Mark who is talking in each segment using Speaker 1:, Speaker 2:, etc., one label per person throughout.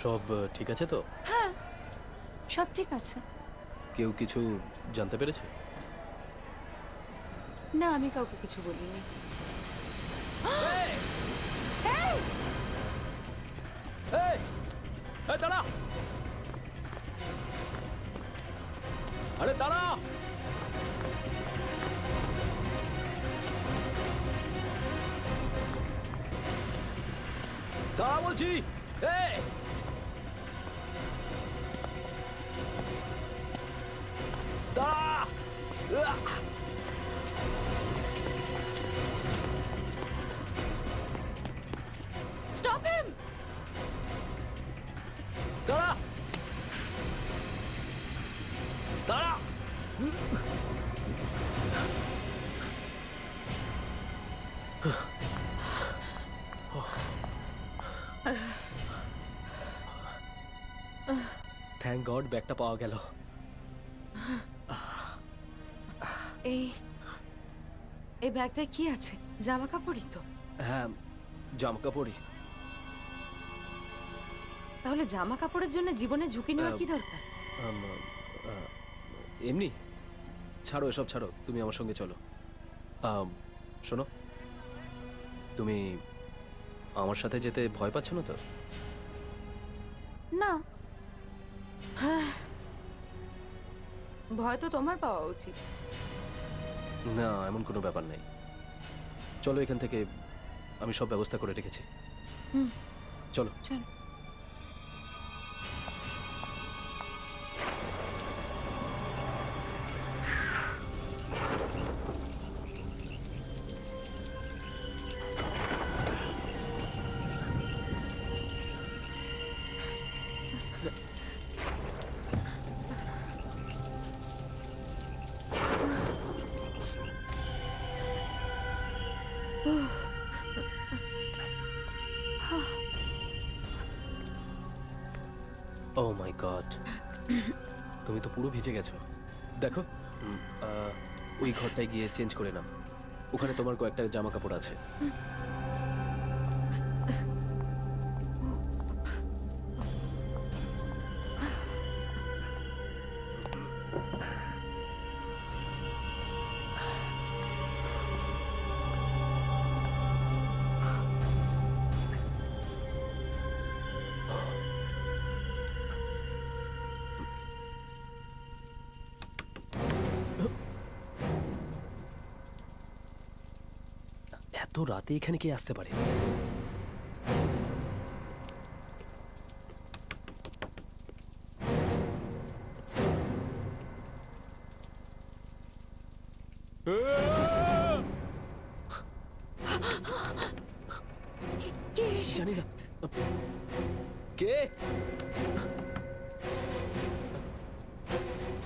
Speaker 1: সব ঠিক আছে তো?
Speaker 2: হ্যাঁ, সব ঠিক আছে।
Speaker 1: কেউ কিছু জানতে পেরেছে?
Speaker 2: না, আমি কাউকে কিছু বলিনি।
Speaker 1: এই! এই! এই দাঁড়া! আরে দাঁড়া! দাঁড়া বলছি! এই! দাঁড়া! আহ!
Speaker 2: Stop him!
Speaker 1: দাঁড়া! দাঁড়া! থ্যাংক গড ব্যাগটা পাওয়া গেল।
Speaker 2: এই এই ব্যাগটায় কি আছে? জামা কাপড়ই তো।
Speaker 1: হ্যাঁ, জামা কাপড়ই।
Speaker 2: তাহলে জামা কাপড়ের জন্য জীবনে ঝুঁকি নেওয়ার কি দরকার?
Speaker 1: এমনি ছাড়ো, এসব ছাড়ো, তুমি আমার সঙ্গে চলো। শোনো, তুমি আমার সাথে যেতে ভয় পাচ্ছ না তো?
Speaker 2: না। হ্যাঁ, ভয় তো তোমার পাওয়া উচিত।
Speaker 1: না, এমন কোনো ব্যাপার নেই। চলো এখান থেকে, আমি সব ব্যবস্থা করে রেখেছি।
Speaker 2: হুম,
Speaker 1: চলো।
Speaker 2: চলো।
Speaker 1: ও মাই গড, তুমি তো পুরো ভিজে গেছো। দেখো, ওই ঘরটায় গিয়ে চেঞ্জ করে নাও। ওখানে তোমার কয়েকটা জামা কাপড় আছে। এত রাতে এখানে কে আসতে পারে?
Speaker 2: কে এসেছে?
Speaker 1: জানি না কে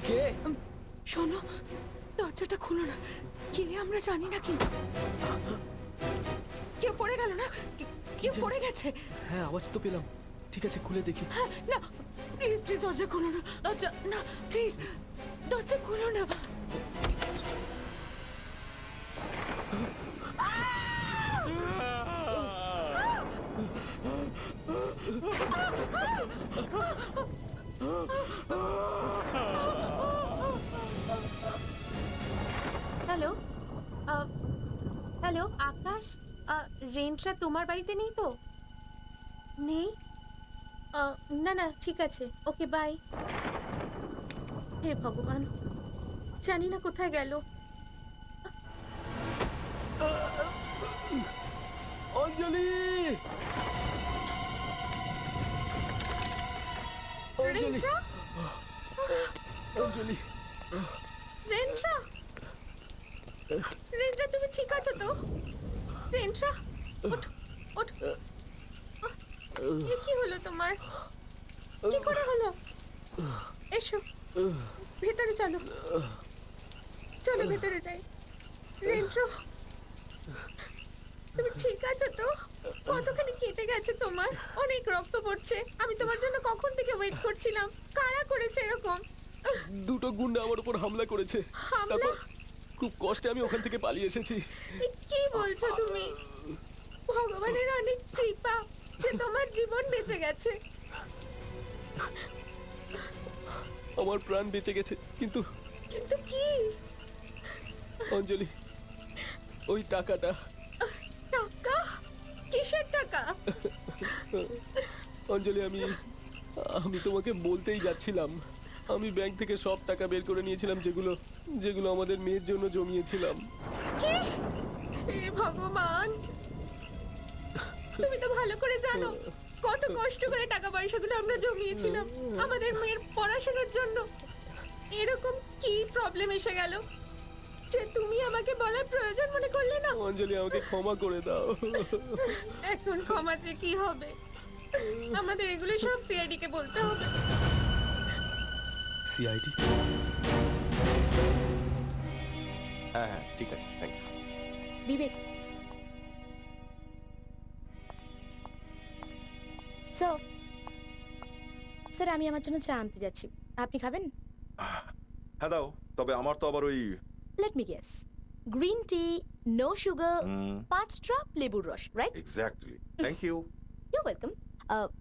Speaker 1: কে।
Speaker 2: শোনো, দরজাটা খুলো না। কে আমরা জানি না, কিন্তু কেউ পড়ে গেল না? কেউ পড়ে গেছে?
Speaker 1: হ্যাঁ, আওয়াজ তো পেলাম। ঠিক আছে, খুলে দেখি।
Speaker 2: হ্যাঁ, না, প্লিজ প্লিজ দরজা খুলো না। দরজা না, প্লিজ দরজা খুলো না।
Speaker 3: হ্যালো, হ্যালো আকাশ, রেন্টটা তোমার বাড়িতে নেই তো? নেই? না না, ঠিক আছে, ওকে বাই। হে ভগবান, জানি না কোথায় গেল।
Speaker 1: অঞ্জলি! অঞ্জলি!
Speaker 3: রেন্ট্রা?
Speaker 1: অঞ্জলি!
Speaker 3: রেন্ট্রা? রেন্ট্রা, তুমি ঠিক আছো তো? রেন্ট্রা, ওঠো, ওঠো। কি হলো তোমার? কি করে হলো? এসো, ভেতরে চলো, চলো ভেতরে যাই। রেন্ট্রা, তুমি ঠিক আছো তো? কতখানি কেটে গেছে তোমার? অনেক রক্ত পড়ছে। আমি তোমার জন্য কখন থেকে ওয়েট করছিলাম। কারা করেছে এরকম?
Speaker 1: দুটো গুন্ডা আমার উপর হামলা করেছে।
Speaker 3: হামলা?
Speaker 1: তারপর খুব কষ্টে আমি ওখান থেকে পালিয়ে এসেছি।
Speaker 3: কি বলছো তুমি? ভগবানের অনেক কৃপা যে তোমার জীবন বেঁচে গেছে।
Speaker 1: আমার প্রাণ বেঁচে গেছে, কিন্তু
Speaker 3: কিন্তু কি?
Speaker 1: অঞ্জলি, ওই টাকাটা,
Speaker 3: টাকা? কিসের টাকা?
Speaker 1: অঞ্জলি, আমি তোমাকে বলতেই যাচ্ছিলাম। আমি ব্যাংক থেকে সব টাকা বের করে নিয়েছিলাম, যেগুলো যেগুলো আমাদের মেয়ের জন্য জমিয়েছিলাম।
Speaker 3: কি? হে ভগবান, তুমি তো ভালো করে জানো কত কষ্ট করে টাকা পয়সাগুলো আমরা জমিয়েছিলাম আমাদের মেয়ের পড়াশোনার জন্য। এরকম কি প্রবলেম এসে গেল যে তুমি আমাকে বলার প্রয়োজন মনে করলে না?
Speaker 1: অঞ্জলি, আমাকে ক্ষমা করে দাও।
Speaker 3: এখন ক্ষমা চেয়ে কি হবে? আমাদের এগুলো সব সিআইডি কে বলতে হবে।
Speaker 1: সিআইডি? হ্যাঁ হ্যাঁ, ঠিক আছে, থ্যাঙ্কস।
Speaker 4: বিবেক, স্যার আমি আমার জন্য চা আনতে যাচ্ছি, আপনি খাবেন?
Speaker 5: হ্যাঁ দাও, তবে আমার তো আবার ওই
Speaker 4: let me guess, green tea, no sugar, 5 drop লেবুর রস, right?
Speaker 5: Exactly. Thank you.
Speaker 4: You welcome.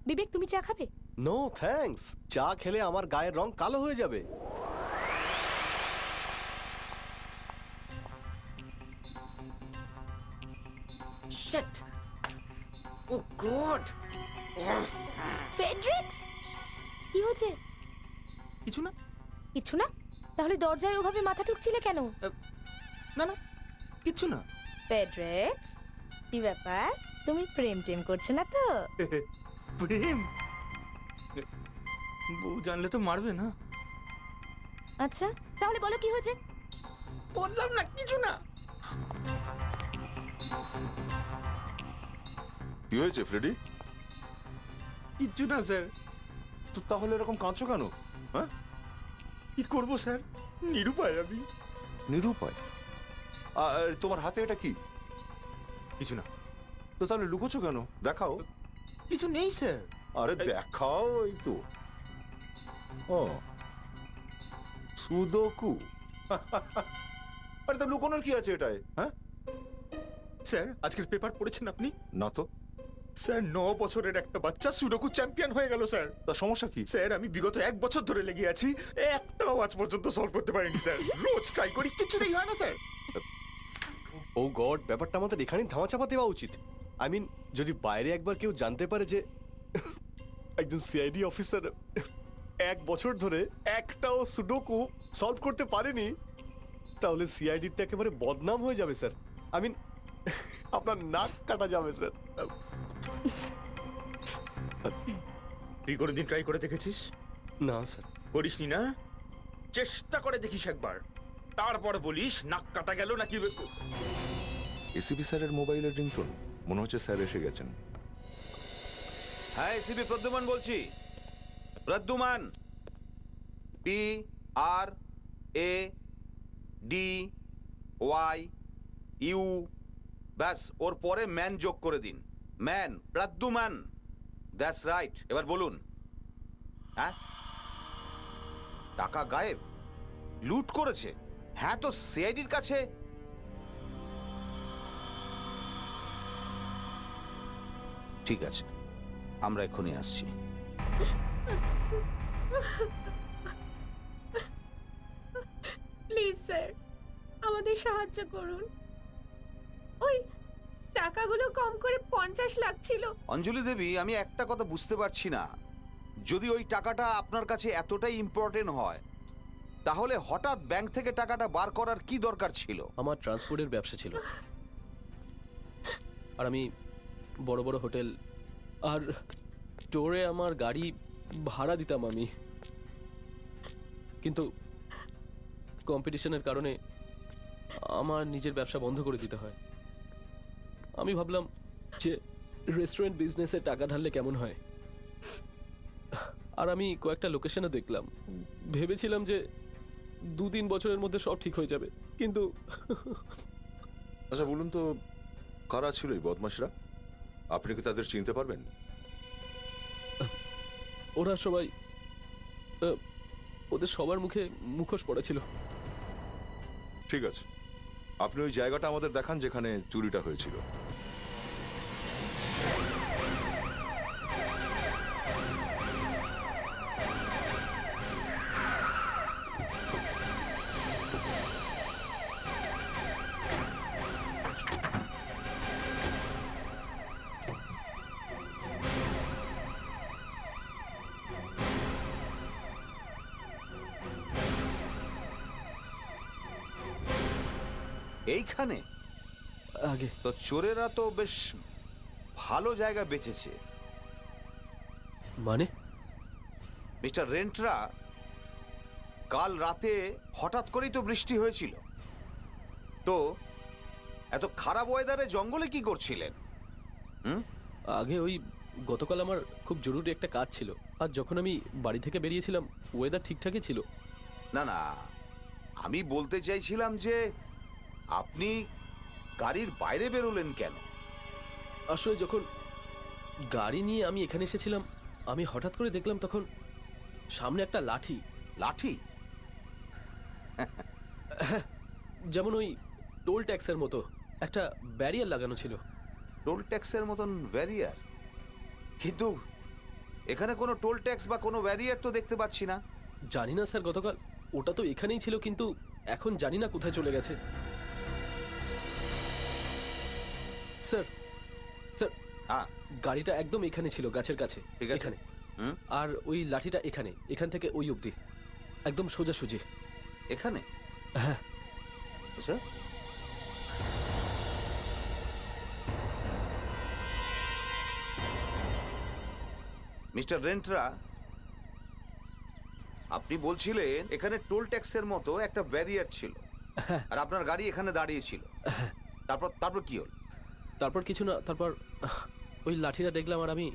Speaker 4: Vivek, তুমি চা খাবে?
Speaker 1: নো থ্যাঙ্কস, চা খেলে আমার গায়ের রং কালো হয়ে যাবে।
Speaker 6: Shit! Oh God!
Speaker 4: ফেডরিক্স, কি হয়েছে?
Speaker 6: কিছু না,
Speaker 4: কিছু না? তাহলে দরজায় ওভাবে মাথা ঠুকছিলে কেন?
Speaker 6: না না, কিছু না।
Speaker 4: ফেডরিক্স, কি ব্যাপার? তুমি প্রেম টেম করছো না তো?
Speaker 6: প্রেম? বউ জানলে তো মারবে না।
Speaker 4: আচ্ছা, তাহলে বলো কি হয়েছে?
Speaker 6: বললাম না, কিছু না।
Speaker 5: কি হয়েছে ফ্রেডি?
Speaker 6: কিছু না স্যার।
Speaker 5: তো তাহলে এরকম কাঁদছো কেন? হ্যাঁ,
Speaker 6: কি করব স্যার, নিরুপায় আমি।
Speaker 5: নিরুপায়? আর তোমার হাতে এটা কি?
Speaker 6: কিছু না।
Speaker 5: তো তাহলে লুকোছো কেন? দেখাও।
Speaker 6: কিছু নেই স্যার।
Speaker 5: আরে দেখাও, এই তো। ও, সুদোকু। আরে তা লুকোনোর কি আছে এটায়? হ্যাঁ,
Speaker 6: স্যার, আজকের পেপার পড়েছেন আপনি?
Speaker 5: না তো।
Speaker 6: স্যার, 9 বছরের একটা বাচ্চা সুডোকু চ্যাম্পিয়ন হয়ে গেল স্যার।
Speaker 5: তার সমস্যা কি?
Speaker 6: স্যার, আমি বিগত 1 বছর ধরে লেগে আছি, একটাও আজ পর্যন্ত সলভ করতে পারিনি স্যার। রোজ ট্রাই করি, কিছুতেই হয় না স্যার।
Speaker 1: ও গড, ব্যাপারটা আমাদের এখানেই ধামাচাপা দেওয়া উচিত। আই মিন, যদি বাইরে একবার কেউ জানতে পারে যে একজন সিআইডি অফিসার 1 বছর ধরে একটাও সুডোকু সলভ করতে পারেনি, তাহলে সিআইডির তো একেবারে বদনাম হয়ে যাবে স্যার। আই মিন, আপনার নাক কাটা যাবে স্যার।
Speaker 6: তুই কোনোদিন ট্রাই করে দেখেছিস?
Speaker 1: না স্যার।
Speaker 6: করিসনি না? চেষ্টা করে দেখিস একবার, তারপর বলিস নাক কাটা গেল নাকি।
Speaker 5: এসিপি স্যারের মোবাইলের রিংটোন। মনে হচ্ছে স্যার এসে গেছেন।
Speaker 7: হ্যাঁ, এসিপি প্রদ্যুমান বলছি। প্রদ্যুমান, PRADYU, ব্যাস, ওর পরে ম্যান যোগ করে দিন। Man, Pradyuman, that's right. এবার বলুন। হ্যাঁ, টাকা গায়েব, লুট করেছে। হ্যাঁ, তো সিআইডির কাছে। ঠিক আছে, আমরা এক্ষুনি আসছি।
Speaker 3: প্লিজ স্যার, আমাদের সাহায্য করুন। ওই টাকাগুলো কম করে 50 লাখ ছিল।
Speaker 7: অঞ্জলি দেবী, আমি একটা কথা বুঝতে পারছি না। যদি ওই টাকাটা আপনার কাছে এতটাই ইম্পর্টেন্ট হয়, তাহলে হঠাৎ ব্যাংক থেকে টাকাটা বার করার কি দরকার ছিল?
Speaker 1: আমার ট্রান্সপোর্টের ব্যবসা ছিল, আর আমি বড় বড় হোটেল আর স্টোরে আমার গাড়ি ভাড়া দিতাম আমি। কিন্তু কম্পিটিশনের কারণে আমার নিজের ব্যবসা বন্ধ করে দিতে হয়। আমি ভাবলাম যে রেস্টুরেন্ট বিজনেসে টাকা ঢাললে কেমন হয়, আর আমি কয়েকটা লোকেশনে দেখলাম। ভেবেছিলাম যে 2-3 বছরের মধ্যে সব ঠিক হয়ে যাবে, কিন্তু
Speaker 5: আচ্ছা বলুন তো, কারা ছিল এই বদমাশরা? আপনি কি তাদের চিনতে পারবেন?
Speaker 1: ওরা সবাই, ওদের সবার মুখে মুখোশ পড়া ছিল।
Speaker 5: ঠিক আছে, আপনি ওই জায়গাটা আমাদের দেখান যেখানে চুরিটা হয়েছিল।
Speaker 7: এইখানে
Speaker 1: আগে
Speaker 7: তো চোরেরা তো বেশ ভালো জায়গা বেঁচেছে।
Speaker 1: মানে
Speaker 7: মিস্টার রেন্টরা, কাল রাতে হঠাৎ করেই তো বৃষ্টি হয়েছিল, তো এত খারাপ ওয়েদারে জঙ্গলে কি করছিলেন?
Speaker 8: আগে ওই গতকাল আমার খুব জরুরি একটা কাজ ছিল, আর যখন আমি বাড়ি থেকে বেরিয়েছিলাম ওয়েদার ঠিকঠাকই ছিল।
Speaker 7: না না, আমি বলতে চাইছিলাম যে আপনি গাড়ির বাইরে বেরোলেন কেন?
Speaker 8: আসলে যখন গাড়ি নিয়ে আমি এখানে এসেছিলাম, আমি হঠাৎ করে দেখলাম তখন সামনে একটা লাঠি,
Speaker 7: লাঠি?
Speaker 8: যেমন ওই টোল ট্যাক্সের মতো একটা ব্যারিয়ার লাগানো ছিল।
Speaker 7: টোল ট্যাক্সের মতন ব্যারিয়ার? কিন্তু এখানে কোনো টোল ট্যাক্স বা কোনো ব্যারিয়ার তো দেখতে পাচ্ছি না।
Speaker 8: জানি না স্যার, গতকাল ওটা তো এখানেই ছিল, কিন্তু এখন জানি না কোথায় চলে গেছে। স্যার স্যার,
Speaker 7: হ্যাঁ,
Speaker 8: গাড়িটা একদম এখানে ছিল, গাছের কাছে,
Speaker 7: ঠিক আছে।
Speaker 8: এখানে।
Speaker 7: হুম,
Speaker 8: আর ওই লাঠিটা এখানে, এখান থেকে ওই অবধি একদম সোজাসুজি।
Speaker 7: এখানে?
Speaker 8: হ্যাঁ।
Speaker 7: আচ্ছা, মিস্টার রেন্টরা, আপনি বলছিলেন এখানে টোল ট্যাক্সের মতো একটা ব্যারিয়ার ছিল,
Speaker 8: হ্যাঁ।
Speaker 7: আর আপনার গাড়ি এখানে দাঁড়িয়ে ছিল। তারপর তারপর কি হল?
Speaker 8: তারপর কিছু না, তারপর ওই লাঠিটা দেখলাম আর আমি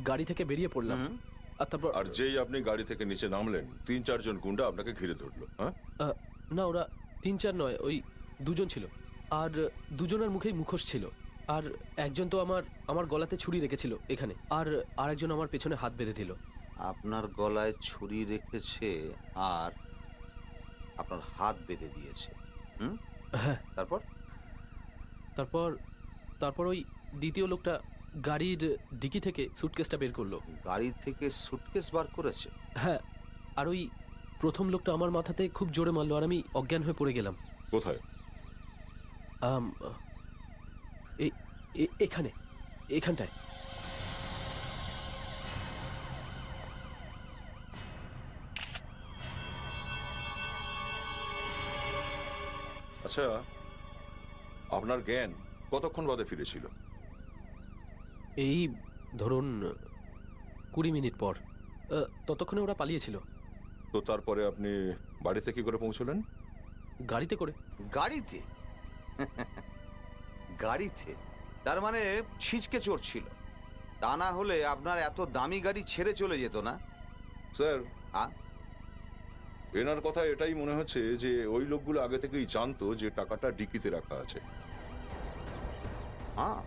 Speaker 8: গাড়ি থেকে বেরিয়ে পড়লাম।
Speaker 7: হুম।
Speaker 8: আর তারপর
Speaker 5: আর যেই আপনি গাড়ি থেকে নিচে নামলেন 3-4 জন গুন্ডা আপনাকে ঘিরে ধরলো। হ্যাঁ,
Speaker 8: না, ওরা 3-4 নয়, ওই 2 জন ছিল, আর দুজনের মুখেই মুখোশ ছিল। আর একজন তো আমার গলাতে ছুরি রেখেছিল এখানে, আর আরেকজন আমার পেছনে হাত বেঁধে দিল।
Speaker 7: আপনার গলায় ছুরি রেখেছে আর আপনার হাত বেঁধে দিয়েছে। হুম,
Speaker 8: হ্যাঁ।
Speaker 7: তারপর?
Speaker 8: তারপর তারপর ওই দ্বিতীয় লোকটা গাড়ির ডিকি থেকে সুটকেসটা বের করলো।
Speaker 7: গাড়ি থেকে সুটকেস বার করেছে?
Speaker 8: হ্যাঁ। আর ওই প্রথম লোকটা আমার মাথাতে খুব জোরে মারলো আর আমি অজ্ঞান হয়ে পড়ে গেলাম।
Speaker 5: কোথায়?
Speaker 8: আম, এখানে, এখানটায়।
Speaker 5: আচ্ছা, আপনার জ্ঞান কতক্ষণ বাদে ফিরেছিল?
Speaker 8: এই ধরুন 20 মিনিট পর। ততক্ষণে ওরা পালিয়েছিল।
Speaker 5: তো তারপরে আপনি বাড়িতে কি করে পৌঁছলেন?
Speaker 8: গাড়িতে করে।
Speaker 7: গাড়িতে? গাড়িতে? তার মানে ছিচকে চোর ছিল। তা না হলে আপনার এত দামি গাড়ি ছেড়ে চলে যেত না।
Speaker 5: স্যার,
Speaker 7: আ?
Speaker 5: এনার কথা এটাই মনে হচ্ছে যে ওই লোকগুলো আগে থেকেই জানতো যে টাকাটা ডিকিতে রাখা আছে।
Speaker 7: হ্যাঁ।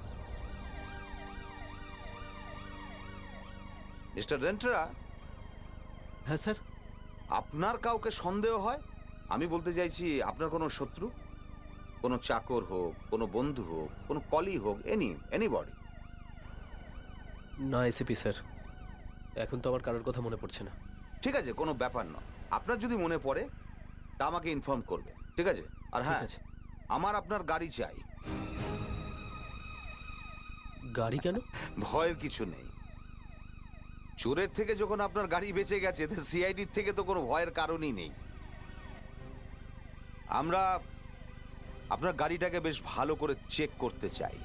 Speaker 7: মিস্টার রেন্টরা,
Speaker 8: হ্যাঁ স্যার।
Speaker 7: আপনার কাউকে সন্দেহ হয়? আমি বলতে চাইছি আপনার কোনো শত্রু, কোনো চাকর হোক, কোনো বন্ধু হোক, কোনো কলি হোক, এনিবডি?
Speaker 8: না এসিপি স্যার, এখন তো আমার কারোর কথা মনে পড়ছে না।
Speaker 7: ঠিক আছে, কোনো ব্যাপার নয়। আপনার যদি মনে পড়ে তা আমাকে ইনফর্ম করবে, ঠিক আছে? আর
Speaker 8: ঠিক
Speaker 7: হ্যাঁ,
Speaker 8: আছে।
Speaker 7: আমার আপনার গাড়ি চাই।
Speaker 8: গাড়ি কেন?
Speaker 7: ভয়ের কিছু নেই। চোরের থেকে যখন আপনার গাড়ি বেঁচে গেছে, সিআইডির থেকে তো কোনো ভয়ের কারণই নেই। আমরা আপনার গাড়িটাকে বেশ ভালো করে চেক করতে চাই।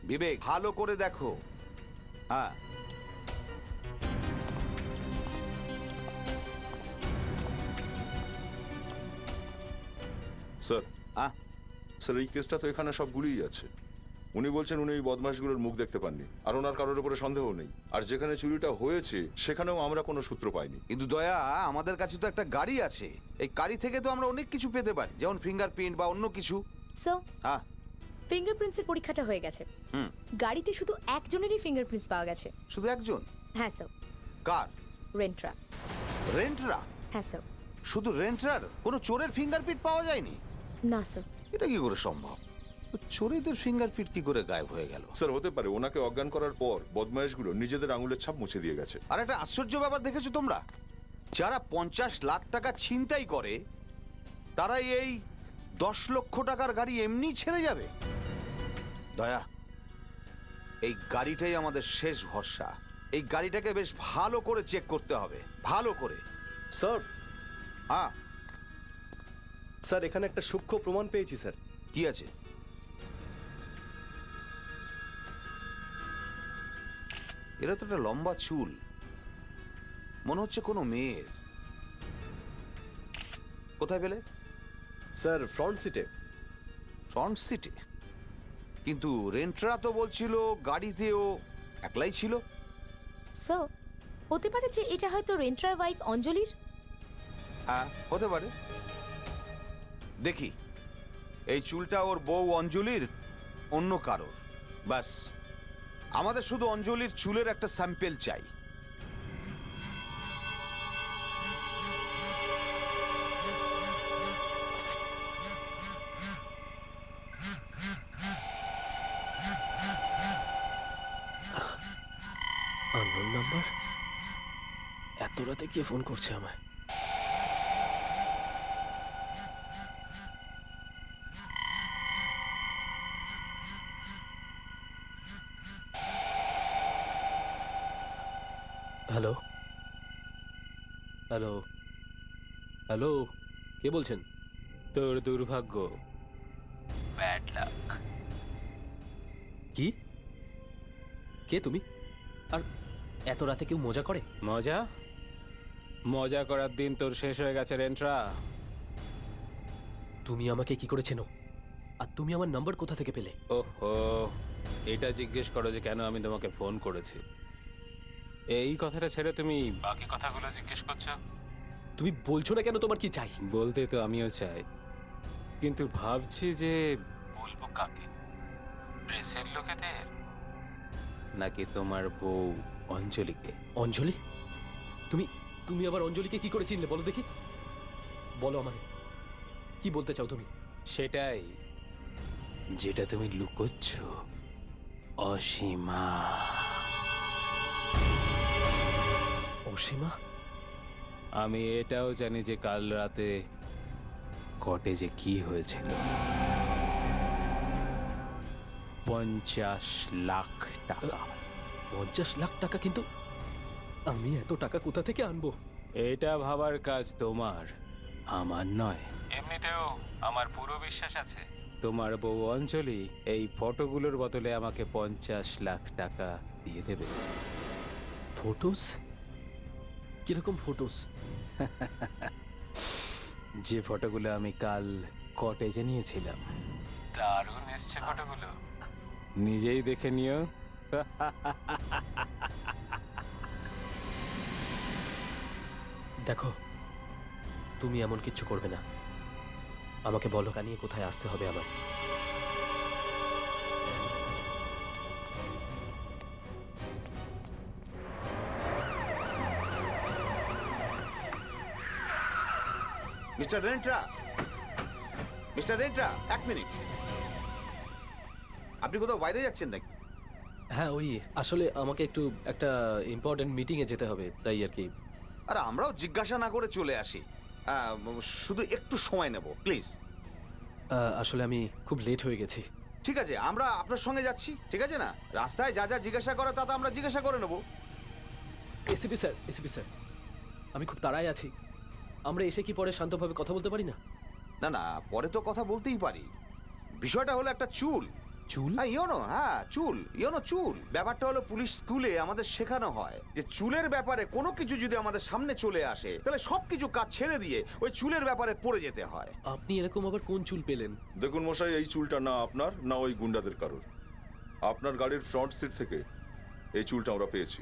Speaker 7: বিবেক, ভালো করে দেখো। হ্যাঁ,
Speaker 5: স্যার,
Speaker 7: হ্যাঁ,
Speaker 5: স্যার এই কেসটা তো এখানে সবগুলোই আছে। উনি বলছেন উনি ওই বদমাশগুলোর মুখ দেখতে পাননি, আর ওনার কারোর উপরে সন্দেহ নেই। আর যেখানে চুরিটা হয়েছে সেখানেও আমরা কোনো সূত্র পাইনি।
Speaker 7: কিন্তু দয়া, আমাদের কাছে তো একটা গাড়ি আছে। এই গাড়ি থেকে তো আমরা অনেক কিছু পেতে পারি, যেমন ফিঙ্গারপ্রিন্ট বা অন্য কিছু।
Speaker 4: সো
Speaker 7: হ্যাঁ।
Speaker 4: ফিঙ্গারপ্রিন্টসের পরীক্ষাটা হয়ে গেছে।
Speaker 7: হুম।
Speaker 4: গাড়িতে শুধু একজনেরই ফিঙ্গারপ্রিন্টস পাওয়া গেছে।
Speaker 7: শুধু একজন?
Speaker 4: হ্যাঁ স্যার।
Speaker 7: কার?
Speaker 4: রেন্টরা।
Speaker 7: রেন্টরা?
Speaker 4: হ্যাঁ স্যার।
Speaker 7: শুধু রেন্টরার? কোনো চোরের ফিঙ্গারপ্রিন্ট পাওয়া যায়নি?
Speaker 4: না স্যার।
Speaker 7: এটা কি করে সম্ভব? তো চোরেদের ফিঙ্গারপ্রিন্ট কি করে গায়েব হয়ে গেল?
Speaker 5: স্যার, হতে পারে ওনাকে অজ্ঞান করার পর বদমাইশগুলো নিজেদের আঙুলের ছাপ মুছে দিয়ে গেছে।
Speaker 7: আর একটা আশ্চর্য ব্যাপার দেখেছো তোমরা? যারা 50 লাখ টাকা ছিনতাই করে তারা এই 10 লক্ষ টাকার গাড়ি এমনি ছেড়ে যাবে? দয়া, এই গাড়িটাই আমাদের শেষ ভরসা। এই গাড়িটাকে বেশ ভালো করে চেক করতে হবে, ভালো করে।
Speaker 1: স্যার
Speaker 7: হ্যাঁ,
Speaker 1: স্যার এখানে একটা সূক্ষ্ম প্রমাণ পেয়েছি স্যার।
Speaker 7: কি আছে? এরা তো একটা লম্বা চুল, মনে হচ্ছে কোনো মেয়ের। কোথায় পেলে?
Speaker 1: স্যার ফ্রন্ট সিটে।
Speaker 7: ফ্রন্ট সিটে? কিন্তু রেন্টরা তো বলছিল গাড়িতেও একলাই ছিল।
Speaker 4: সো হতে পারে যে এটা হয়তো রেন্ট্রার ওয়াইফ অঞ্জলির।
Speaker 7: হ্যাঁ, হতে পারে। দেখি, এই চুলটা ওর বউ অঞ্জলির, অন্য কারোর? ব্যাস, আমাদের শুধু অঞ্জলির চুলের একটা স্যাম্পেল চাই।
Speaker 8: Unknown number? এত রাতে কে ফোন করছে আমায়? হ্যালো হ্যালো হ্যালো, কে বলছেন?
Speaker 9: তোর দুর্ভাগ্য, ব্যাড লাক।
Speaker 8: কি? কে তুমি? আর এত রাতে কেউ মজা করে?
Speaker 9: মজা মজা করার দিন তোর শেষ হয়ে গেছে রেন্ট্রা।
Speaker 8: তুমি আমাকে কি করে চেনো? আর তুমি আমার নাম্বার কোথা থেকে পেলে?
Speaker 9: ওহো, এটা জিজ্ঞেস করো যে কেন আমি তোমাকে ফোন করেছি। এই কথাটা ছেড়ে তুমি বাকি কথাগুলো জিজ্ঞেস করছো।
Speaker 8: তুমি বলছো না কেন তোমার কি চাই?
Speaker 9: বলতে তো আমিও চাই, কিন্তু ভাবছি যে বলবো কাকে, প্রেসের লোকেদের নাকি তোমার বউ অঞ্জলিকে।
Speaker 8: অঞ্জলি? তুমি তুমি আবার অঞ্জলিকে কি করে চিনলে বলো দেখি? বলো আমাকে, কি বলতে চাও তুমি?
Speaker 9: সেটাই যেটা তুমি লুকোচ্ছ, অসীমা।
Speaker 8: অসীমা?
Speaker 9: আমি এটাও জানি যে কাল রাতে কটেজে কি হয়েছিল। 50 লাখ টাকা।
Speaker 8: 50 লাখ টাকা? কিন্তু আমি এত টাকা কোথা থেকে আনবো?
Speaker 9: এটা ভাবার কাজ তোমার, আমার নয়। এমনিতেও আমার পুরো বিশ্বাস আছে তোমার বউ অঞ্জলি এই ফটোগুলোর বদলে আমাকে 50 লাখ টাকা দিয়ে দেবে।
Speaker 8: ফটোস? কিরকম ফটোস?
Speaker 9: যে ফটোগুলো আমি কাল কটেজে নিয়েছিলাম। দারুণ এসছে ফটোগুলো, নিজেই দেখে নিও।
Speaker 8: দেখো, তুমি এমন কিচ্ছু করবে না। আমাকে বলো কানিয়ে কোথায় আসতে হবে আমার।
Speaker 7: মিস্টার রেন্ট্রা, মিস্টার রেন্ট্রা, এক মিনিট। আপনি কোথাও বাইরে যাচ্ছেন নাকি?
Speaker 8: হ্যাঁ, ওই আসলে আমাকে একটু একটা ইম্পর্টেন্ট মিটিংয়ে যেতে হবে, তাই আর কি।
Speaker 7: আর আমরাও জিজ্ঞাসা না করে চলে আসি। শুধু একটু সময় নেব প্লিজ।
Speaker 8: আসলে আমি খুব লেট হয়ে গেছি।
Speaker 7: ঠিক আছে, আমরা আপনার সঙ্গে যাচ্ছি, ঠিক আছে না? রাস্তায় যা যা জিজ্ঞাসা করা তা তো আমরা জিজ্ঞাসা করে নেব।
Speaker 8: এসিপি স্যার, এসিপি স্যার, আমি খুব তাড়ায় আছি। আমরা এসে কি পরে শান্তভাবে কথা বলতে পারি না?
Speaker 7: না না, পরে তো কথা বলতেই পারি। বিষয়টা হলো একটা চুল।
Speaker 8: চুল?
Speaker 7: হ্যাঁ চুল, চুল। ব্যাপারটা হলো পুলিশ স্কুলে আমাদের শেখানো হয় যে চুলের ব্যাপারে কোনো কিছু যদি আমাদের সামনে চলে আসে তাহলে সবকিছু কাজ ছেড়ে দিয়ে ওই চুলের ব্যাপারে পড়ে যেতে হয়।
Speaker 8: আপনি এরকম আবার কোন চুল পেলেন?
Speaker 5: দেখুন মশাই, এই চুলটা না আপনার না ওই গুন্ডাদের কারোর। আপনার গাড়ির ফ্রন্ট সিট থেকে এই চুলটা আমরা পেয়েছি।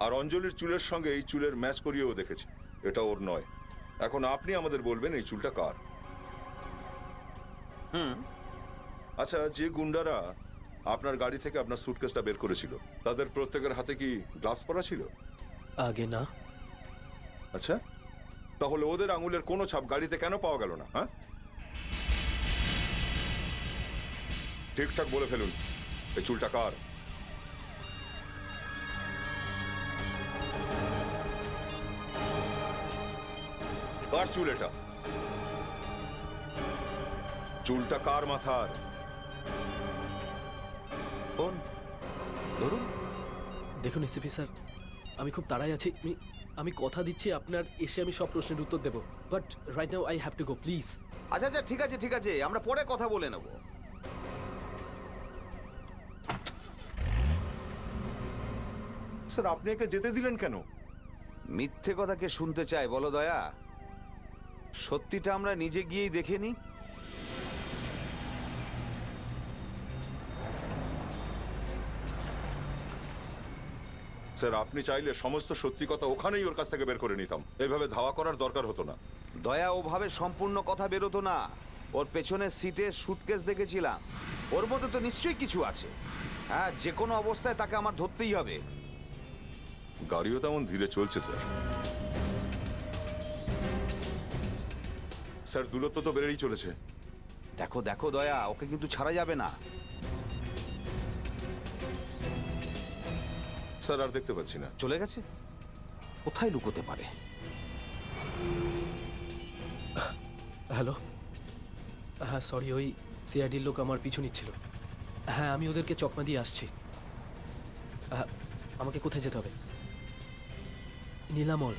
Speaker 5: আর অঞ্জলির চুলের সঙ্গে এই চুলের ম্যাচ করিয়েও দেখেছি। এটা ওর নয়। এখন আপনি আমাদের বলবেন এই চুলটা কার। আচ্ছা, যে গুন্ডারা আপনার গাড়ি থেকে আপনার সুটকেসটা বের করেছিল তাদের প্রত্যেকের হাতে কি গ্লাভস পরা ছিল?
Speaker 8: আগে না।
Speaker 5: আচ্ছা, তাহলে ওদের আঙুলের কোনো ছাপ গাড়িতে কেন পাওয়া গেল না? হ্যাঁ, ঠিকঠাক বলে ফেলুন, এই চুলটা কার? কার চুল এটা? চুলটা কার মাথার?
Speaker 7: ধরুন।
Speaker 8: দেখুন এসিপি স্যার, আমি খুব তাড়ায় আছি। আমি কথা দিচ্ছি আপনার এসে আমি সব প্রশ্নের উত্তর দেবো, but right now I have to go, please.
Speaker 7: আচ্ছা আচ্ছা, ঠিক আছে ঠিক আছে, আমরা পরে কথা বলে নেব।
Speaker 5: স্যার আপনি একে যেতে দিলেন কেন?
Speaker 7: মিথ্যে কথা কে শুনতে চায় বলো দয়া? সত্যিটা আমরা নিজে গিয়েই দেখে নিই।
Speaker 5: স্যার আপনি চাইলে সমস্ত সত্যি কথা ওখানেই ওর কাছ থেকে বের করে নিতাম, এইভাবে ধাওয়া করার দরকার হতো না।
Speaker 7: দয়া ওভাবে সম্পূর্ণ কথা বেরোতো না। ওর পেছনের সিটে সুটকেস দেখেছিলাম, ওর মধ্যে তো নিশ্চয়ই কিছু আছে। হ্যাঁ, যে কোনো অবস্থায় তাকে আমার ধরতেই হবে।
Speaker 5: গাড়িও তেমন ধীরে চলছে স্যার। স্যার দূরত্ব তো বেড়েই চলেছে।
Speaker 7: দেখো দেখো দয়া, ওকে কিন্তু ছাড়া যাবে না।
Speaker 5: স্যার আর দেখতে পাচ্ছি না।
Speaker 7: চলে গেছে? কোথায় লুকোতে পারে?
Speaker 8: হ্যালো, হ্যাঁ সরি, ওই সিআইডির লোক আমার পিছু নিচ্ছিল। হ্যাঁ, আমি ওদেরকে চকমা দিয়ে আসছি। আমাকে কোথায় যেতে হবে? নীলামল।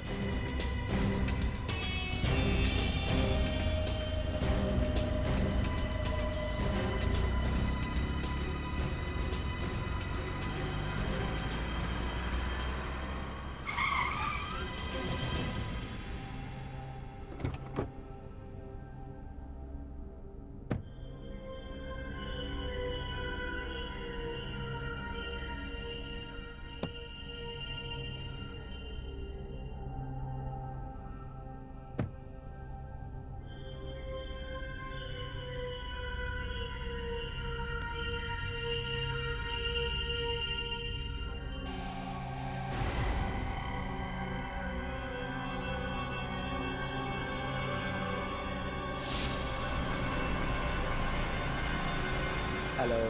Speaker 9: হ্যালো।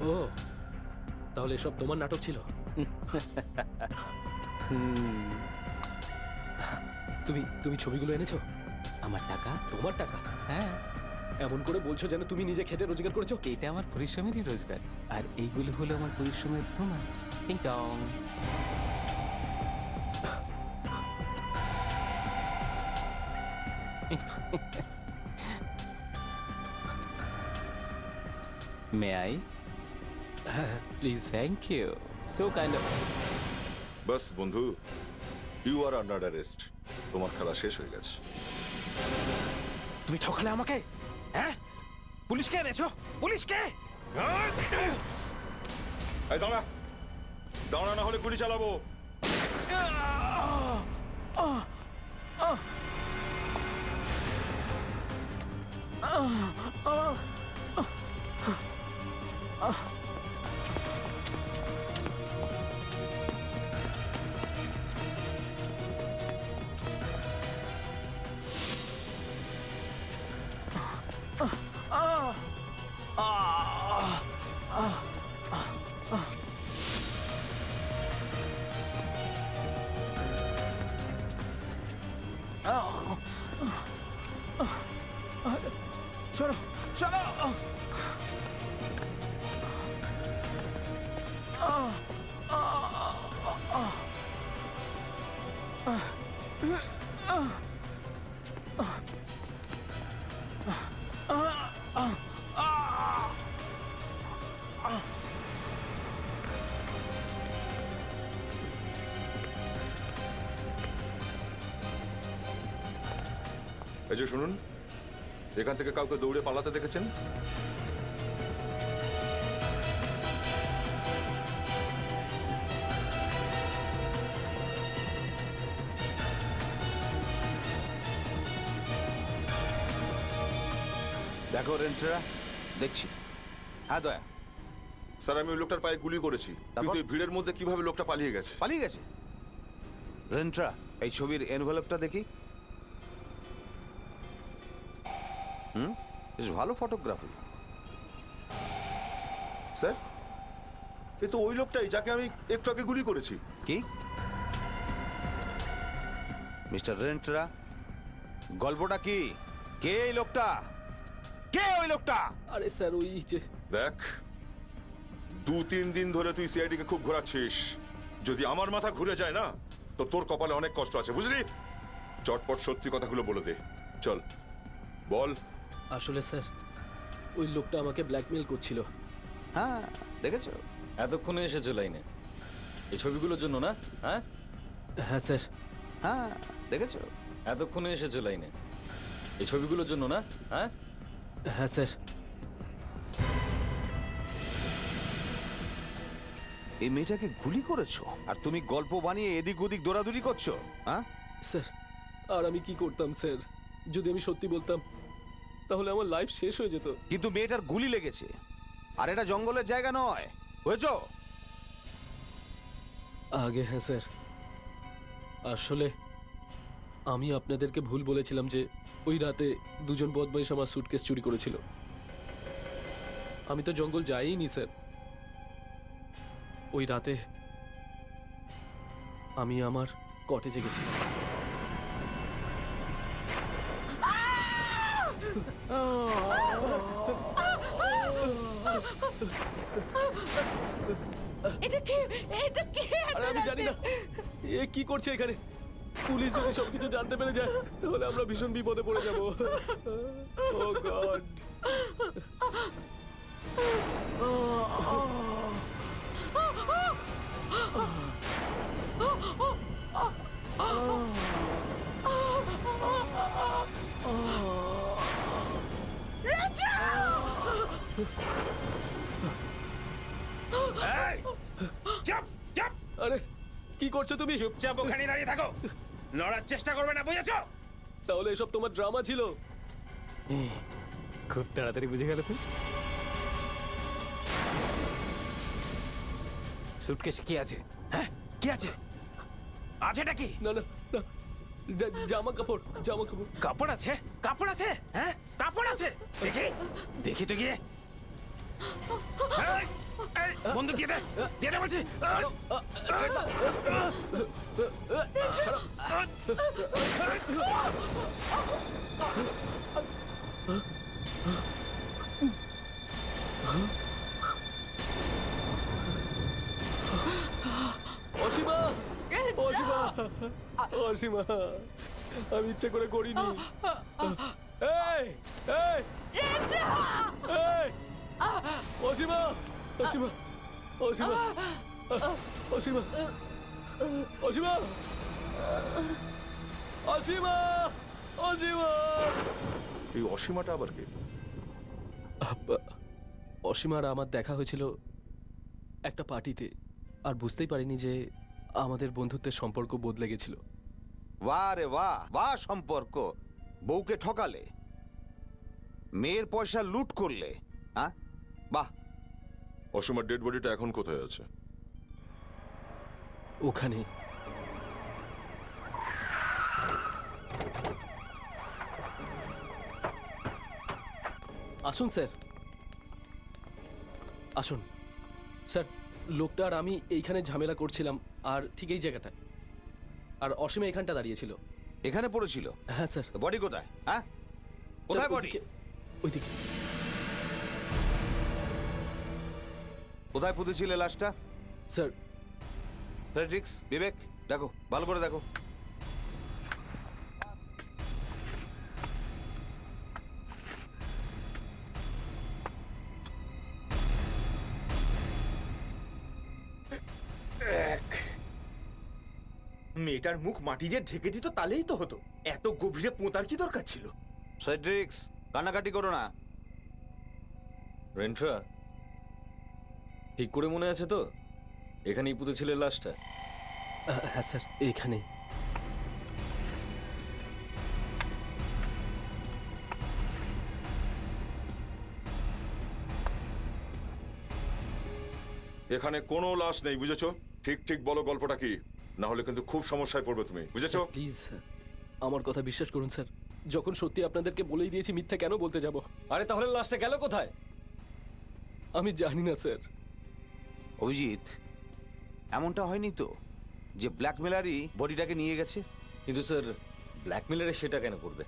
Speaker 8: ও, তাহলে এসব তোমার নাটক ছিল? তুমি তুমি ছবিগুলো এনেছো?
Speaker 9: আমার টাকা?
Speaker 8: তোমার টাকা?
Speaker 9: হ্যাঁ,
Speaker 8: এমন করে বলছো যেন তুমি নিজে খেটে রোজগার করেছো।
Speaker 9: এটা আমার পরিশ্রমেরই রোজগার, আর এইগুলো হলো আমার পরিশ্রমের প্রমাণ। টিং টং। May I?
Speaker 8: হ্যাঁ please.
Speaker 9: Thank you, so kind of.
Speaker 5: বাস বন্ধু, ইউ আর আন্ডার অ্যারেস্ট। তোমার খেলা শেষ হয়ে গেছে।
Speaker 7: তুমি ঠকালে আমাকে? হ্যাঁ, পুলিশকে এনেছো? পুলিশকে?
Speaker 5: এই দাঁড়া, দাঁড়া, না হলে গুলি চালাবো।
Speaker 7: চলো চলো।
Speaker 5: এই যে শুনুন, এখান থেকে কাউকে দৌড়ে পালাতে দেখেছেন?
Speaker 7: দেখো রেন্টরা, দেখছি। হ্যাঁ দয়া।
Speaker 5: স্যার আমি ওই লোকটার পায়ে গুলি করেছি, কিন্তু এই ভিড়ের মধ্যে কিভাবে লোকটা পালিয়ে গেছে?
Speaker 7: পালিয়ে গেছে? রেন্টরা, এই ছবির এনভেলপটা দেখি। বেশ ভালো ফটোগ্রাফি।
Speaker 5: স্যার এ তো ওই লোকটাই যাকে আমি একটু আগে গুলি করেছি।
Speaker 7: কি মিস্টার রেন্টরা, গল্পটা কি? কে এই লোকটা? কে ওই লোকটা?
Speaker 8: আরে স্যার, ওই যে
Speaker 5: দেখ, 2-3 দিন ধরে তুই সিআইডি কে খুব ঘোরাচ্ছিস। যদি আমার মাথা ঘুরে যায় না, তো তোর কপালে অনেক কষ্ট আছে, বুঝলি? চটপট সত্যি কথাগুলো বলে দে। চল বল।
Speaker 8: আসলে স্যার ওই লোকটা আমাকে ব্ল্যাকমেল করছিল।
Speaker 7: হ্যাঁ দেখেছো?
Speaker 10: এতক্ষণে এসেছো লাইনে এই ছবিগুলোর জন্য না? হ্যাঁ
Speaker 8: হ্যাঁ স্যার।
Speaker 7: হ্যাঁ দেখেছো?
Speaker 10: এতক্ষণে এসেছো লাইনে এই ছবিগুলোর জন্য না? হ্যাঁ
Speaker 8: হ্যাঁ স্যার।
Speaker 7: এই মেয়েটাকে গুলি করেছো আর তুমি গল্প বানিয়ে এদিক ওদিক দৌড়াদৌড়ি করছো? হ্যাঁ
Speaker 8: স্যার আর আমি কি করতাম স্যার? যদি আমি সত্যি বলতাম তাহলে আমার লাইফ শেষ হয়ে যেত।
Speaker 7: কিন্তু মেয়েটার গুলি লেগেছে আর এটা জঙ্গলের জায়গা নয়, বুঝেছো?
Speaker 8: আগে হ্যাঁ স্যার, আসলে আমি আপনাদেরকে ভুল বলেছিলাম যে ওই রাতে দুজন বদমাইশ আমার সুটকেস চুরি করেছিল। আমি তো জঙ্গল যাইনি স্যার। ওই রাতে আমি আমার কটেজে গেছিলাম।
Speaker 2: এটা কি? এটা কি?
Speaker 8: আরে আমি জানি না এ কি করছে এখানে। পুলিশ যদি সবকিছু জানতে পেরে যায় তাহলে আমরা ভীষণ বিপদে পড়ে যাব। ও গড।
Speaker 9: চাপ চাপ,
Speaker 8: আরে কি করছো তুমি?
Speaker 9: চুপচাপ ওখানে দাঁড়িয়ে থাকো, লড়ার চেষ্টা করবে না, বুঝেছো?
Speaker 8: তাহলে এসব তোমার ড্রামা ছিল?
Speaker 9: খুব তাড়াতাড়ি বুঝে গেল তুই। সুটকেসে কি আছে? হ্যাঁ কি আছে? আছেটা কি?
Speaker 8: না না না, জামা কাপড়, জামা কাপড়।
Speaker 9: কাপড় আছে? কাপড় আছে? হ্যাঁ কাপড় আছে, দেখি দেখি তো গিয়ে। এই, এই, বন্দুক দিয়ে দে, দিয়ে দে বলছি।
Speaker 8: অসীমা, অসীমা, অসীমা, আমি ইচ্ছে করে করিনি। এই, এই, এই, অসীমা, অসীমা, অসীমা, অসীমা, অসীমা, অসীমা, অসীমা।
Speaker 5: এই অসীমাটা আবার কে?
Speaker 8: অসীমার আমার দেখা হয়েছিল একটা পার্টিতে, আর বুঝতেই পারিনি যে আমাদের বন্ধুত্বের সম্পর্ক বদলে গেছিল।
Speaker 7: বাহ রে বাহ, বাহ সম্পর্ক। বউকে ঠকালে, মেয়ের পয়সা লুট করলে, হ্যাঁ বাহ।
Speaker 5: অসীমার ডেড বডিটা এখন কোথায় আছে?
Speaker 8: ওখানে। আসুন স্যার, আসুন স্যার। লোকটা আর আমি এইখানে ঝামেলা করছিলাম, আর ঠিক এই জায়গাটা, আর অসীমা এখানটা দাঁড়িয়েছিল।
Speaker 7: এখানে পড়েছিল?
Speaker 8: হ্যাঁ স্যার।
Speaker 7: বডি কোথায়? হ্যাঁ কোথায় বডি?
Speaker 8: ওইদিকে।
Speaker 7: কোথায় পুঁতেছিলে লাশটা?
Speaker 8: স্যার
Speaker 7: ফ্রেডরিক্স, বিবেক, দেখো ভালো করে দেখো।
Speaker 6: মেয়েটার মুখ মাটি দিয়ে ঢেকে দিত, তাহলেই তো হতো। এত গভীরে পোঁতার কি দরকার ছিল?
Speaker 7: ফ্রেডরিক্স, কান্নাকাটি করো না।
Speaker 10: রেন্ট্রা, ঠিক করে মনে আছে তো এখানেই পুঁতেছিলে লাশটা?
Speaker 8: হ্যাঁ স্যার, এইখানেই।
Speaker 5: এখানে কোনো লাশ নেই, বুঝেছো? ঠিক ঠিক বলো গল্পটা কি, না হলে কিন্তু খুব সমস্যায় পড়বে তুমি, বুঝেছো?
Speaker 8: প্লিজ আমার কথা বিশ্বাস করুন স্যার। যখন সত্যি আপনাদেরকে বলেই দিয়েছি, মিথ্যা কেন বলতে যাব?
Speaker 10: আরে তাহলে লাশটা গেল কোথায়?
Speaker 8: আমি জানি না স্যার।
Speaker 7: অভিজিৎ, এমনটা হয়নি তো যে ব্ল্যাকমেলারই বডিটাকে নিয়ে গেছে?
Speaker 10: কিন্তু স্যার, ব্ল্যাকমেলারে সেটা কেন করবে?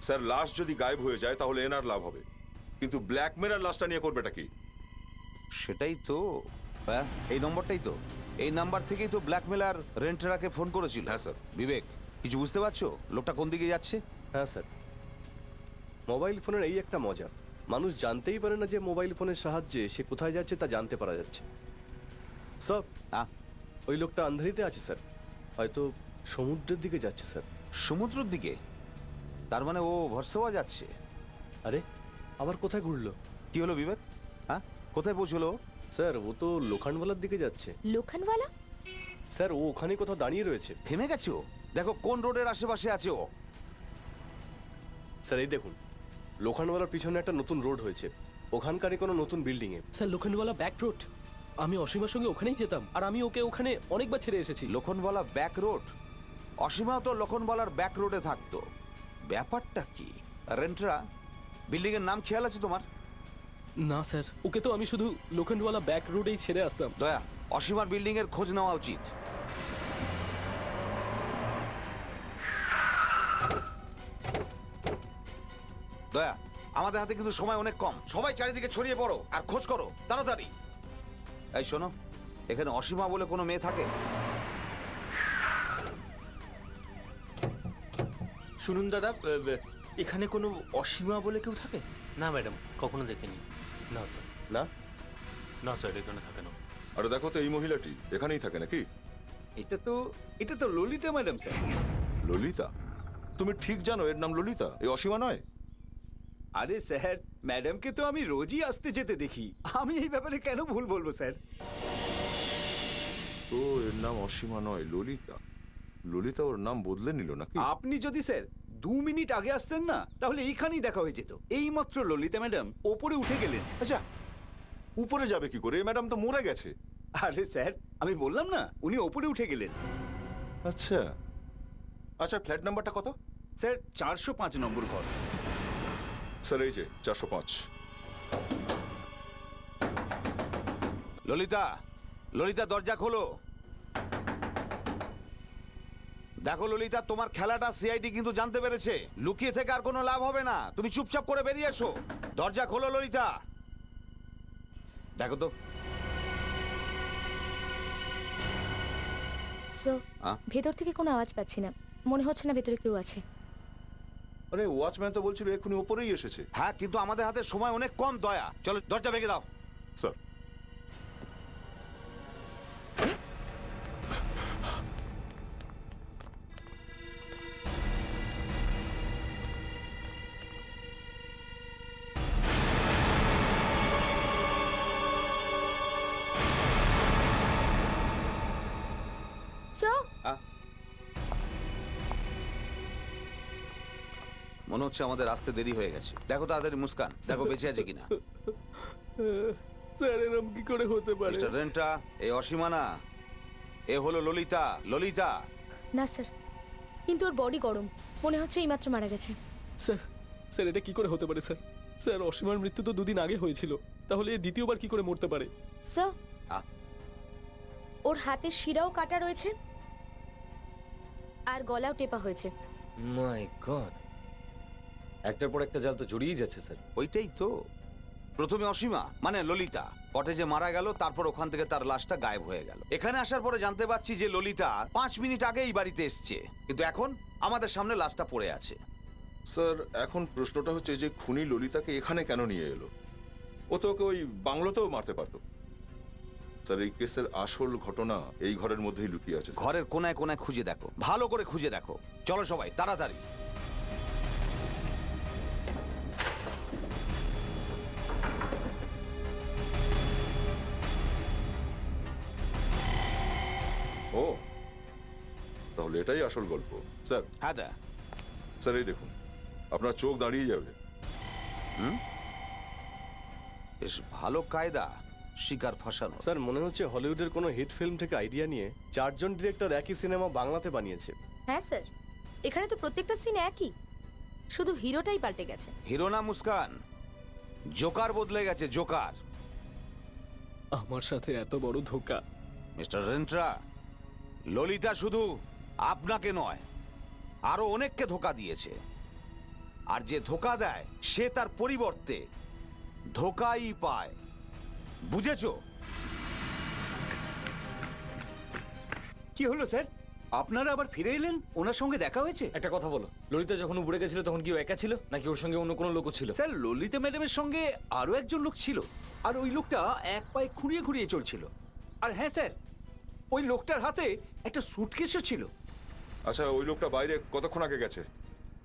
Speaker 5: স্যার, লাশ যদি গায়েব হয়ে যায় তাহলে এনার লাভ হবে, কিন্তু ব্ল্যাকমেলার লাশটা নিয়ে করবেটা কি?
Speaker 7: সেটাই তো। হ্যাঁ, এই নম্বরটাই তো। এই নাম্বার থেকেই তো ব্ল্যাকমেলার রেন্টেরাকে ফোন করেছিল।
Speaker 5: হ্যাঁ স্যার।
Speaker 7: বিবেক, কিছু বুঝতে পারছো লোকটা কোন দিকে যাচ্ছে?
Speaker 1: হ্যাঁ স্যার, মোবাইল ফোনের এই একটা মজা, মানুষ জানতেই পারে না যে মোবাইল ফোনের সাহায্যে সে কোথায় যাচ্ছে তা জানতে পারা যাচ্ছে। স্যার, ওই লোকটা আন্ধারিতে আছে স্যার, হয়তো সমুদ্রের দিকে যাচ্ছে স্যার।
Speaker 7: সমুদ্রের দিকে? তার মানে ও ভরসোয়া যাচ্ছে।
Speaker 1: আরে আবার কোথায় ঘুরলো?
Speaker 7: কি হলো বিবেক? হ্যাঁ, কোথায় পৌঁছলো?
Speaker 1: স্যার ও তো লোখানওয়ালার দিকে যাচ্ছে।
Speaker 4: লোখানওয়ালা?
Speaker 1: স্যার ও ওখানে কোথাও দাঁড়িয়ে রয়েছে।
Speaker 7: থেমে গেছে ও? দেখো কোন রোডের আশেপাশে আছে ও।
Speaker 1: স্যার এই দেখুন, লোখানওয়ালার পিছনে একটা নতুন রোড হয়েছে, ওখানকারই কোনো নতুন বিল্ডিং এ।
Speaker 8: স্যার লোখনওয়ালা ব্যাক রোড, আমি অসীমার সঙ্গে ওখানেই যেতাম, আর আমি ওকে ওখানে অনেকবার ছেড়ে এসেছি।
Speaker 7: লখনওয়ালা ব্যাক রোড? অসীমাও তো লখনওয়ালার ব্যাক রোডে থাকতো। ব্যাপারটা কি? রেন্টরা, বিল্ডিং এর নাম খেয়াল আছে তোমার?
Speaker 8: না স্যার, ওকে তো আমি শুধু লোখনওয়ালা ব্যাক রোডেই ছেড়ে আসতাম।
Speaker 7: দয়া, অসীমার বিল্ডিং এর খোঁজ নেওয়া উচিত। দয়া, আমাদের হাতে কিন্তু সময় অনেক কম, সবাই চারিদিকে ছড়িয়ে পড়ো আর খোঁজ করো তাড়াতাড়ি। এই শোনো, এখানে অসীমা বলে কোনো মেয়ে থাকে?
Speaker 6: শুনুন দাদা, এখানে কোনো অসীমা বলে কেউ থাকে?
Speaker 10: না ম্যাডাম, কখনো দেখিনি। না স্যার।
Speaker 1: না
Speaker 10: না স্যার, এখানে থাকে না।
Speaker 5: আরে দেখো তো, এই মহিলাটি এখানেই থাকে নাকি?
Speaker 6: এটা তো ললিতা ম্যাডাম স্যার।
Speaker 5: ললিতা? তুমি ঠিক জানো এর নাম ললিতা, এই অসীমা নয়?
Speaker 6: আরে স্যার, ম্যাডামকে তো আমি রোজই আসতে যেতে দেখি, আমি এই ব্যাপারে কেন ভুল বলবো স্যার?
Speaker 5: তো এর নাম অসীমা নয়, ললিতা। ললিতা ওর নাম বদলে নিল নাকি?
Speaker 6: আপনি যদি স্যার 2 মিনিট আগে আসতেন না, তাহলে এইখানেই দেখা হয়ে যেত। এইমাত্র ললিতা ম্যাডাম ওপরে উঠে গেলেন।
Speaker 5: আচ্ছা, উপরে যাবে কি করে? এই ম্যাডাম তো মরে গেছে।
Speaker 6: আরে স্যার, আমি বললাম না, উনি ওপরে উঠে গেলেন।
Speaker 5: আচ্ছা আচ্ছা, ফ্ল্যাট নাম্বারটা কত?
Speaker 6: স্যার 405 নম্বর ঘর।
Speaker 5: স্যার এই যে 405।
Speaker 7: ললিতা, ললিতা দরজা খোলো। দেখো ললিতা, তোমার খেলাটা সিআইডি কিন্তু জানতে পেরেছে। লুকিয়ে থেকে আর কোনো লাভ হবে না, তুমি চুপচাপ করে বেরিয়ে এসো। দরজা খোলো ললিতা। দেখো তো।
Speaker 4: ভেতর থেকে কোনো আওয়াজ পাচ্ছি না, মনে হচ্ছে না ভেতরে কেউ আছে।
Speaker 5: আরে ওয়াচম্যান তো বলছিল এক্ষুনি ওপরেই এসেছে।
Speaker 7: হ্যাঁ, কিন্তু আমাদের হাতে সময় অনেক কম। দয়া, চলো দরজা ভেঙে দাও।
Speaker 5: স্যার,
Speaker 7: মনে হচ্ছে আমাদের আসতে দেরি হয়ে গেছে। দেখো তাড়াতাড়ি মুস্কান, দেখো বেঁচে আছে কিনা।
Speaker 8: স্যার এরকম কি করে হতে পারে?
Speaker 7: মিস্টার রেন্টা, এই অসীমা না, এ হলো ললিতা। ললিতা।
Speaker 4: না স্যার, কিন্তু ওর বডি গরম, মনে হচ্ছে এইমাত্র মারা গেছে।
Speaker 8: স্যার, স্যার এটা কি করে হতে পারে স্যার? স্যার অসীমার মৃত্যু তো 2 দিন আগে হয়েছিল, তাহলে এ দ্বিতীয়বার কি করে মরতে পারে?
Speaker 4: স্যার,
Speaker 7: আহ।
Speaker 4: ওর হাতের শিরাও কাটা রয়েছে আর গলাও টেপা হয়েছে।
Speaker 10: মাই গড, একটার পর একটা জাল তো জড়িয়েই যাচ্ছে স্যার।
Speaker 7: ওইটাই তো। প্রথমে অসীমা মানে ললিতা পটে যে মারা গেল, তারপর ওখান থেকে তার লাশটা গায়েব হয়ে গেল। এখানে আসার পরে জানতে পারছি যে ললিতা 5 মিনিট আগে এই বাড়িতে এসছে, কিন্তু এখন আমাদের সামনে লাশটা পড়ে আছে।
Speaker 5: স্যার এখন প্রশ্নটা হচ্ছে যে খুনি ললিতাকে এখানে কেন নিয়ে এলো? ও তো ওকে ওই বাংলোতেও মারতে পারতো। স্যার এই কেসের আসল ঘটনা এই ঘরের মধ্যেই লুকিয়ে আছে।
Speaker 7: ঘরের কোনায় কোনায় খুঁজে দেখো, ভালো করে খুঁজে দেখো। চলো সবাই তাড়াতাড়ি।
Speaker 5: ও, তাহলে এটাই আসল গল্প। স্যার,
Speaker 7: হ্যাঁ দা।
Speaker 5: স্যার এই দেখুন, আপনার চোখ দাঁড়িয়ে যাবে।
Speaker 7: বেশ ভালো কায়দা শিকার ফাঁসানো।
Speaker 1: স্যার মনে হচ্ছে হলিউডের কোনো হিট ফিল্ম থেকে আইডিয়া নিয়ে 4 জন ডিরেক্টর একই সিনেমা বাংলাতে বানিয়েছে।
Speaker 4: হ্যাঁ স্যার, এখানে তো প্রত্যেকটা সিন একই, শুধু হিরোটাই পাল্টে গেছে।
Speaker 7: হিরো না মুস্কান, জোকার বদলে গেছে, জোকার।
Speaker 8: আমার সাথে এত বড় ধোঁকা।
Speaker 7: মিস্টার রেন্ট্রা, ললিতা শুধু আপনাকে নয়, আরো অনেককে ধোঁকা দিয়েছে। আর যে ধোঁকা দেয় সে তার পরিবর্তে ধোঁকাই পায়। বুঝেছো?
Speaker 6: কি হলো স্যার, আপনারা আবার ফিরে এলেন? ওনার সঙ্গে দেখা হয়েছে?
Speaker 10: একটা কথা বলো, ললিতা যখন উপরে গেছিল তখন কি ও একা ছিল নাকি ওর সঙ্গে অন্য কোনো লোকও ছিল?
Speaker 6: স্যার, ললিতা ম্যাডামের সঙ্গে আরো একজন লোক ছিল, আর ওই লোকটা এক পায়ে খুঁড়িয়ে খুঁড়িয়ে চলছিল। আর হ্যাঁ স্যার, ওই লোকটার হাতে একটা সুটকেসও ছিল।
Speaker 5: আচ্ছা, ওই লোকটা বাইরে কতক্ষণ আগে গেছে?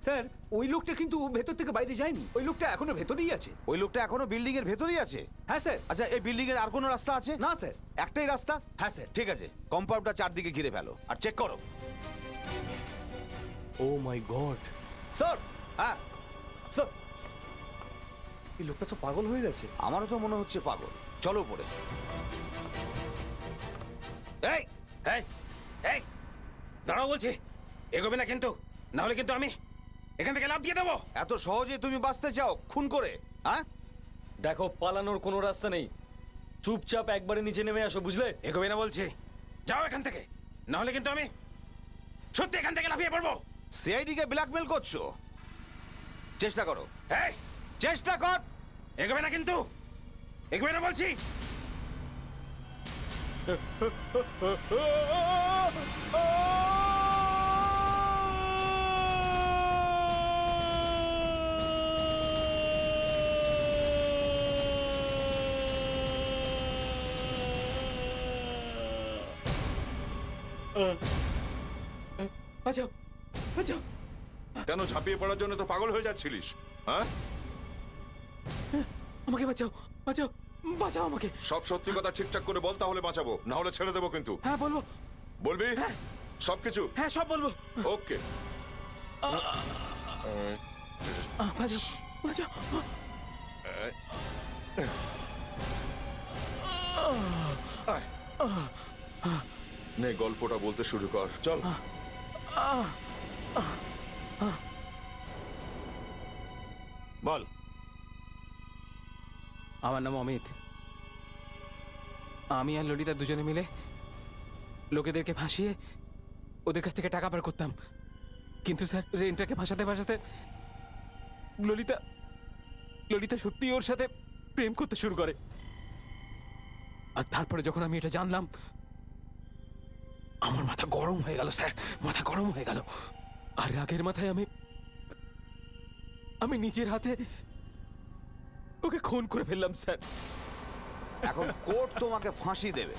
Speaker 6: স্যার, ওই লোকটা কিন্তু ভেতর থেকে বাইরে যায়নি, ওই লোকটা এখনো ভেতরেই আছে।
Speaker 7: ওই লোকটা এখনো বিল্ডিং এর ভেতরেই আছে?
Speaker 6: হ্যাঁ স্যার।
Speaker 7: আচ্ছা, এই বিল্ডিং এর আর কোনো রাস্তা আছে?
Speaker 6: না স্যার।
Speaker 7: একটাই রাস্তা?
Speaker 6: হ্যাঁ স্যার।
Speaker 7: ঠিক আছে, কম্পাউন্ডটা চারদিকে ঘিরে ফেলো আর চেক করো।
Speaker 1: ও মাই গড,
Speaker 6: স্যার।
Speaker 7: হ্যাঁ,
Speaker 1: স্যার, এই লোকটা তো পাগল হয়ে গেছে।
Speaker 7: আমারও তো মনে হচ্ছে পাগল। চলো উপরে।
Speaker 9: এই এই এই দাঁড়াও বলছি, এগোবে না কিন্তু, না হলে কিন্তু আমি এখান থেকে লাফ দিয়ে দেবো।
Speaker 7: এত সহজে তুমি বাঁচতে চাও খুন করে? হ্যাঁ,
Speaker 10: দেখো, পালানোর কোনো রাস্তা নেই, চুপচাপ একবারে নিচে নেমে আসো, বুঝলে?
Speaker 9: এগোবে না বলছি, যাও এখান থেকে, না হলে কিন্তু আমি সত্যি এখান থেকে লাফিয়ে পড়বো।
Speaker 7: সিআইডি কে ব্ল্যাকমেল করছো? চেষ্টা করো,
Speaker 9: এই
Speaker 7: চেষ্টা কর।
Speaker 9: এগোবে না কিন্তু, এগোবে না বলছি।
Speaker 6: বাঁচাও, বাঁচাও।
Speaker 5: কেন ঝাঁপিয়ে পড়ার জন্য তো পাগল হয়ে যাচ্ছিলিস? হ্যাঁ,
Speaker 6: আমাকে বাঁচাও, বাঁচাও, বাঁচাও আমাকে।
Speaker 5: সব সত্যি কথা ঠিকঠাক করে বল, তাহলে বাঁচাবো, না হলে ছেড়ে দেবো কিন্তু।
Speaker 6: হ্যাঁ বলবো।
Speaker 5: বলবি? সবকিছু?
Speaker 6: হ্যাঁ সব বলবো।
Speaker 5: ওকে।
Speaker 6: বাঁচাও, বাঁচাও।
Speaker 5: নে, গল্পটা বলতে শুরু কর, চল।
Speaker 7: বল।
Speaker 9: আমার নাম অমিত। আমি আর ললিতা দুজনে মিলে লোকেদেরকে ফাঁসিয়ে ওদের কাছ থেকে টাকা বার করতাম, কিন্তু স্যার রেন্টাকে ফাঁসাতে ফাঁসাতে ললিতা ললিতা সত্যি ওর সাথে প্রেম করতে শুরু করে। আর তারপরে যখন আমি এটা জানলাম, আমার মাথা গরম হয়ে গেল স্যার, মাথা গরম হয়ে গেল। আর রাগের মাথায় আমি নিজের হাতে ওকে খুন করে ফেললাম স্যার।
Speaker 7: এখন কোর্ট তোমাকে ফাঁসি দেবে।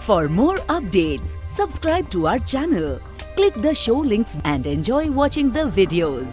Speaker 11: For more updates, subscribe to our channel, click the show links and enjoy watching the videos.